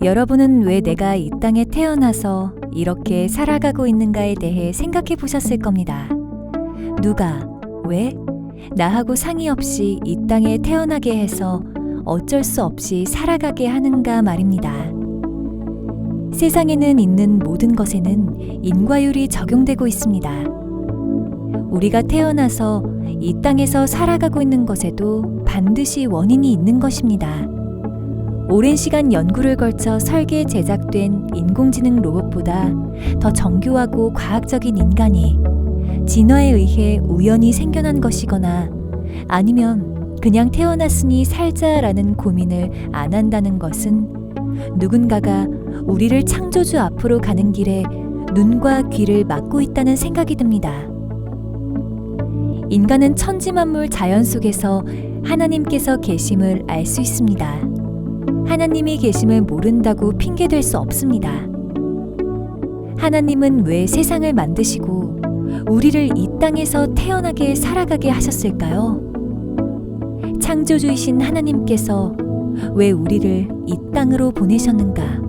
여러분은 왜 내가 이 땅에 태어나서 이렇게 살아가고 있는가에 대해 생각해 보셨을 겁니다. 누가, 왜? 나하고 상의 없이 이 땅에 태어나게 해서 어쩔 수 없이 살아가게 하는가 말입니다. 세상에는 있는 모든 것에는 인과율이 적용되고 있습니다. 우리가 태어나서 이 땅에서 살아가고 있는 것에도 반드시 원인이 있는 것입니다. 오랜 시간 연구를 걸쳐 설계 제작된 인공지능 로봇보다 더 정교하고 과학적인 인간이 진화에 의해 우연히 생겨난 것이거나 아니면 그냥 태어났으니 살자라는 고민을 안 한다는 것은 누군가가 우리를 창조주 앞으로 가는 길에 눈과 귀를 막고 있다는 생각이 듭니다. 인간은 천지만물 자연 속에서 하나님께서 계심을 알 수 있습니다. 하나님이 계심을 모른다고 핑계댈 수 없습니다. 하나님은 왜 세상을 만드시고 우리를 이 땅에서 태어나게 살아가게 하셨을까요? 창조주이신 하나님께서 왜 우리를 이 땅으로 보내셨는가?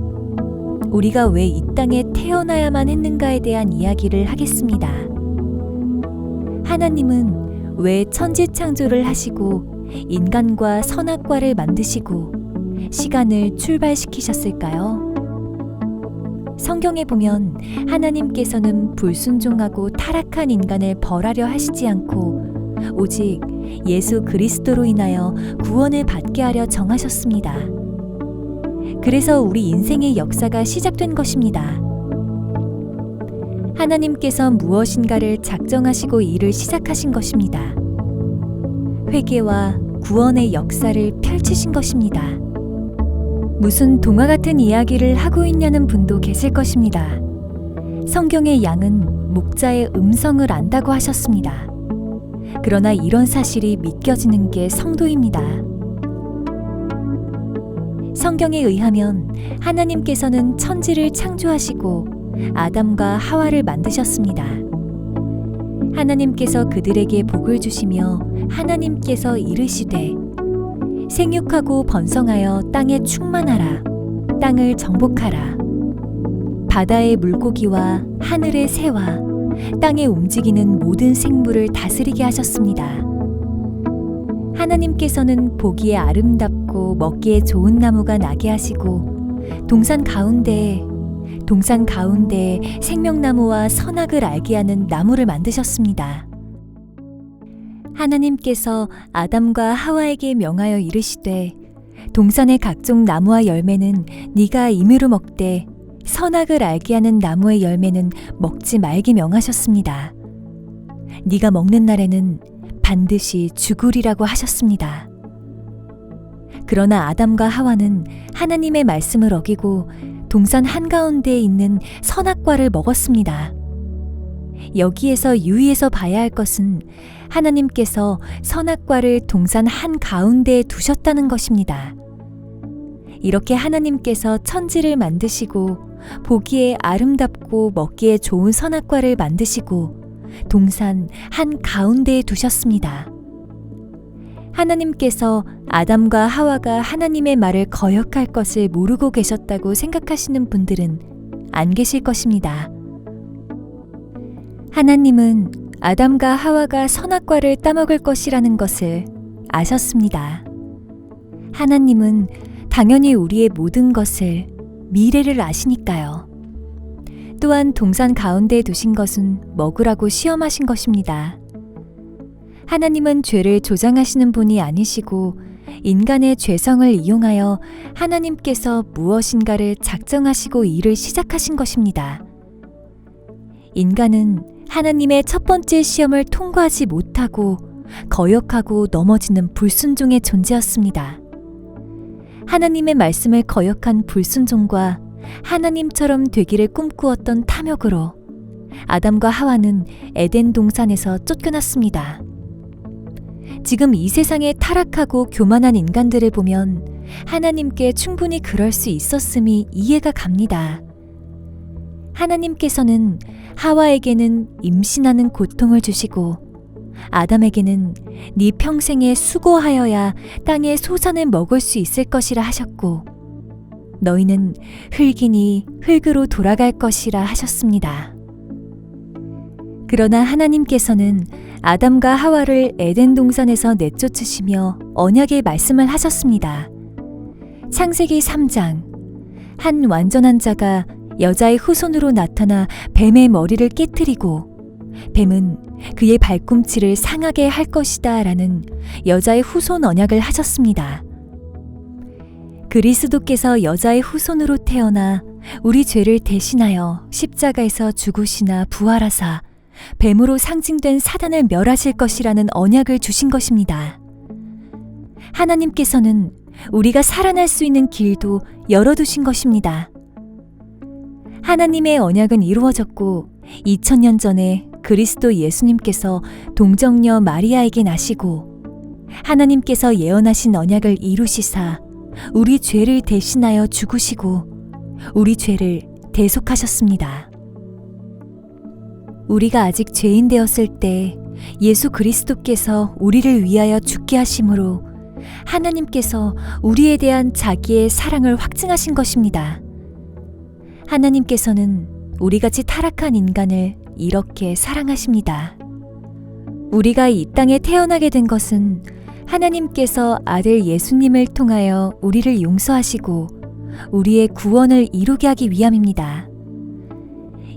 우리가 왜 이 땅에 태어나야만 했는가에 대한 이야기를 하겠습니다. 하나님은 왜 천지창조를 하시고 인간과 선악과를 만드시고 시간을 출발시키셨을까요? 성경에 보면 하나님께서는 불순종하고 타락한 인간을 벌하려 하시지 않고 오직 예수 그리스도로 인하여 구원을 받게 하려 정하셨습니다. 그래서 우리 인생의 역사가 시작된 것입니다. 하나님께서 무엇인가를 작정하시고 일을 시작하신 것입니다. 회개와 구원의 역사를 펼치신 것입니다. 무슨 동화 같은 이야기를 하고 있냐는 분도 계실 것입니다. 성경의 양은 목자의 음성을 안다고 하셨습니다. 그러나 이런 사실이 믿겨지는 게 성도입니다. 성경에 의하면 하나님께서는 천지를 창조하시고 아담과 하와를 만드셨습니다. 하나님께서 그들에게 복을 주시며 하나님께서 이르시되 생육하고 번성하여 땅에 충만하라. 땅을 정복하라. 바다의 물고기와 하늘의 새와 땅에 움직이는 모든 생물을 다스리게 하셨습니다. 하나님께서는 보기에 아름답고 먹기에 좋은 나무가 나게 하시고 동산 가운데에 생명나무와 선악을 알게 하는 나무를 만드셨습니다. 하나님께서 아담과 하와에게 명하여 이르시되 동산의 각종 나무와 열매는 네가 임의로 먹되 선악을 알게 하는 나무의 열매는 먹지 말게 명하셨습니다. 네가 먹는 날에는 반드시 죽으리라고 하셨습니다. 그러나 아담과 하와는 하나님의 말씀을 어기고 동산 한가운데에 있는 선악과를 먹었습니다. 여기에서 유의해서 봐야 할 것은 하나님께서 선악과를 동산 한가운데에 두셨다는 것입니다. 이렇게 하나님께서 천지를 만드시고 보기에 아름답고 먹기에 좋은 선악과를 만드시고 동산 한가운데에 두셨습니다. 하나님께서 아담과 하와가 하나님의 말을 거역할 것을 모르고 계셨다고 생각하시는 분들은 안 계실 것입니다. 하나님은 아담과 하와가 선악과를 따먹을 것이라는 것을 아셨습니다. 하나님은 당연히 우리의 모든 것을, 미래를 아시니까요. 또한 동산 가운데에 두신 것은 먹으라고 시험하신 것입니다. 하나님은 죄를 조장하시는 분이 아니시고 인간의 죄성을 이용하여 하나님께서 무엇인가를 작정하시고 일을 시작하신 것입니다. 인간은 하나님의 첫 번째 시험을 통과하지 못하고 거역하고 넘어지는 불순종의 존재였습니다. 하나님의 말씀을 거역한 불순종과 하나님처럼 되기를 꿈꾸었던 탐욕으로 아담과 하와는 에덴 동산에서 쫓겨났습니다. 지금 이 세상에 타락하고 교만한 인간들을 보면 하나님께 충분히 그럴 수 있었음이 이해가 갑니다. 하나님께서는 하와에게는 임신하는 고통을 주시고 아담에게는 네 평생에 수고하여야 땅의 소산을 먹을 수 있을 것이라 하셨고 너희는 흙이니 흙으로 돌아갈 것이라 하셨습니다. 그러나 하나님께서는 아담과 하와를 에덴 동산에서 내쫓으시며 언약의 말씀을 하셨습니다. 창세기 3장, 한 완전한 자가 여자의 후손으로 나타나 뱀의 머리를 깨트리고 뱀은 그의 발꿈치를 상하게 할 것이다 라는 여자의 후손 언약을 하셨습니다. 그리스도께서 여자의 후손으로 태어나 우리 죄를 대신하여 십자가에서 죽으시나 부활하사 뱀으로 상징된 사단을 멸하실 것이라는 언약을 주신 것입니다. 하나님께서는 우리가 살아날 수 있는 길도 열어두신 것입니다. 하나님의 언약은 이루어졌고 2000년 전에 그리스도 예수님께서 동정녀 마리아에게 나시고 하나님께서 예언하신 언약을 이루시사 우리 죄를 대신하여 죽으시고 우리 죄를 대속하셨습니다. 우리가 아직 죄인 되었을 때 예수 그리스도께서 우리를 위하여 죽게 하심으로 하나님께서 우리에 대한 자기의 사랑을 확증하신 것입니다. 하나님께서는 우리같이 타락한 인간을 이렇게 사랑하십니다. 우리가 이 땅에 태어나게 된 것은 하나님께서 아들 예수님을 통하여 우리를 용서하시고 우리의 구원을 이루게 하기 위함입니다.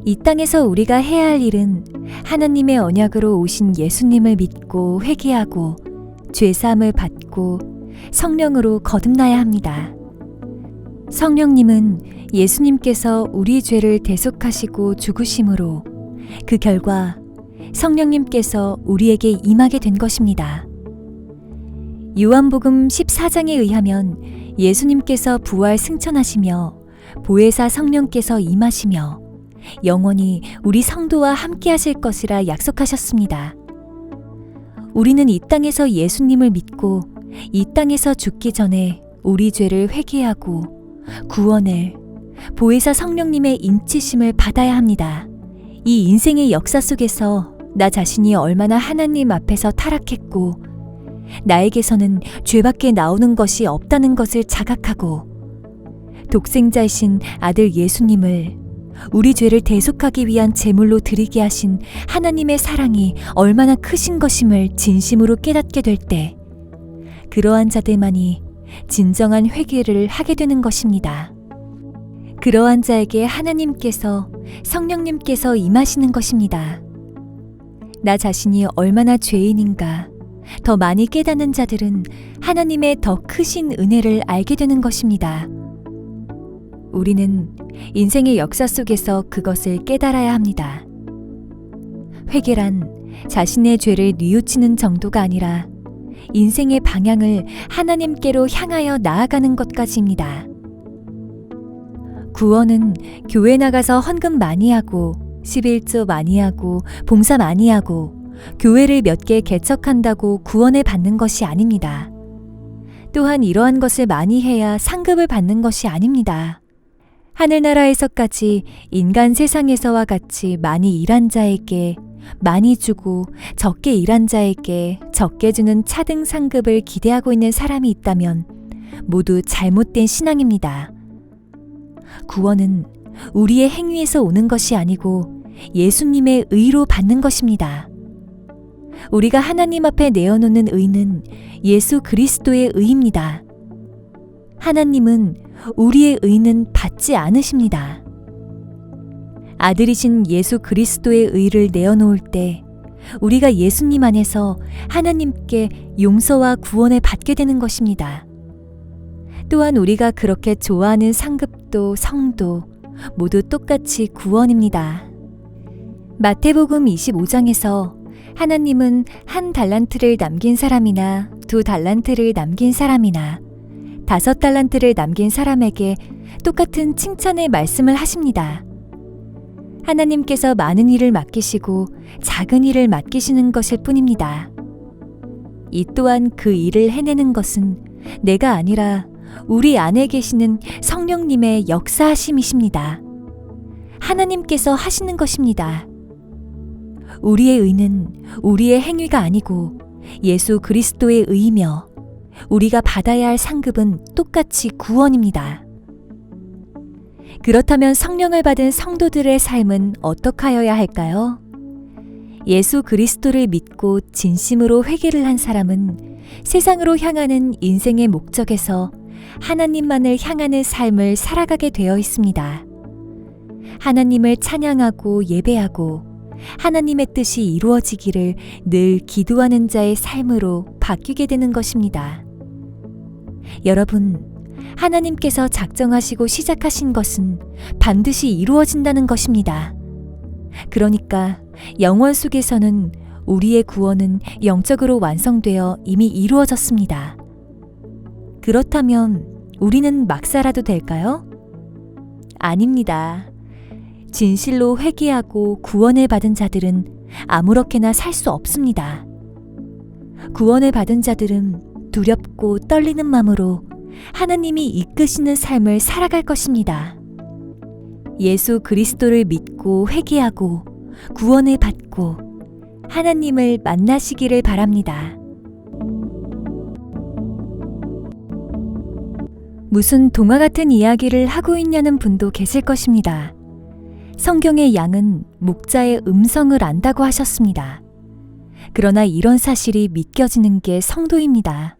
이 땅에서 우리가 해야 할 일은 하나님의 언약으로 오신 예수님을 믿고 회개하고 죄사함을 받고 성령으로 거듭나야 합니다. 성령님은 예수님께서 우리 죄를 대속하시고 죽으심으로 그 결과 성령님께서 우리에게 임하게 된 것입니다. 요한복음 14장에 의하면 예수님께서 부활 승천하시며 보혜사 성령께서 임하시며 영원히 우리 성도와 함께 하실 것이라 약속하셨습니다. 우리는 이 땅에서 예수님을 믿고 이 땅에서 죽기 전에 우리 죄를 회개하고 구원을 보혜사 성령님의 인치심을 받아야 합니다. 이 인생의 역사 속에서 나 자신이 얼마나 하나님 앞에서 타락했고 나에게서는 죄밖에 나오는 것이 없다는 것을 자각하고 독생자이신 아들 예수님을 우리 죄를 대속하기 위한 제물로 드리게 하신 하나님의 사랑이 얼마나 크신 것임을 진심으로 깨닫게 될 때 그러한 자들만이 진정한 회개를 하게 되는 것입니다. 그러한 자에게 하나님께서 성령님께서 임하시는 것입니다. 나 자신이 얼마나 죄인인가 더 많이 깨닫는 자들은 하나님의 더 크신 은혜를 알게 되는 것입니다. 우리는 인생의 역사 속에서 그것을 깨달아야 합니다. 회개란 자신의 죄를 뉘우치는 정도가 아니라 인생의 방향을 하나님께로 향하여 나아가는 것까지입니다. 구원은 교회 나가서 헌금 많이 하고 11조 많이 하고 봉사 많이 하고 교회를 몇 개 개척한다고 구원을 받는 것이 아닙니다. 또한 이러한 것을 많이 해야 상급을 받는 것이 아닙니다. 하늘나라에서까지 인간 세상에서와 같이 많이 일한 자에게 많이 주고 적게 일한 자에게 적게 주는 차등 상급을 기대하고 있는 사람이 있다면 모두 잘못된 신앙입니다. 구원은 우리의 행위에서 오는 것이 아니고 예수님의 의로 받는 것입니다. 우리가 하나님 앞에 내어놓는 의는 예수 그리스도의 의입니다. 하나님은 우리의 의는 받지 않으십니다. 아들이신 예수 그리스도의 의를 내어놓을 때 우리가 예수님 안에서 하나님께 용서와 구원을 받게 되는 것입니다. 또한 우리가 그렇게 좋아하는 상급도 성도 모두 똑같이 구원입니다. 마태복음 25장에서 하나님은 1달란트를 남긴 사람이나 2달란트를 남긴 사람이나 5달란트를 남긴 사람에게 똑같은 칭찬의 말씀을 하십니다. 하나님께서 많은 일을 맡기시고 작은 일을 맡기시는 것일 뿐입니다. 이 또한 그 일을 해내는 것은 내가 아니라 우리 안에 계시는 성령님의 역사하심이십니다. 하나님께서 하시는 것입니다. 우리의 의는 우리의 행위가 아니고 예수 그리스도의 의이며 우리가 받아야 할 상급은 똑같이 구원입니다. 그렇다면 성령을 받은 성도들의 삶은 어떡하여야 할까요? 예수 그리스도를 믿고 진심으로 회개를 한 사람은 세상으로 향하는 인생의 목적에서 하나님만을 향하는 삶을 살아가게 되어 있습니다. 하나님을 찬양하고 예배하고 하나님의 뜻이 이루어지기를 늘 기도하는 자의 삶으로 바뀌게 되는 것입니다. 여러분, 하나님께서 작정하시고 시작하신 것은 반드시 이루어진다는 것입니다. 그러니까 영원 속에서는 우리의 구원은 영적으로 완성되어 이미 이루어졌습니다. 그렇다면 우리는 막 살아도 될까요? 아닙니다. 진실로 회개하고 구원을 받은 자들은 아무렇게나 살 수 없습니다. 구원을 받은 자들은 두렵고 떨리는 마음으로 하나님이 이끄시는 삶을 살아갈 것입니다. 예수 그리스도를 믿고 회개하고 구원을 받고 하나님을 만나시기를 바랍니다. 무슨 동화 같은 이야기를 하고 있냐는 분도 계실 것입니다. 성경의 양은 목자의 음성을 안다고 하셨습니다. 그러나 이런 사실이 믿겨지는 게 성도입니다.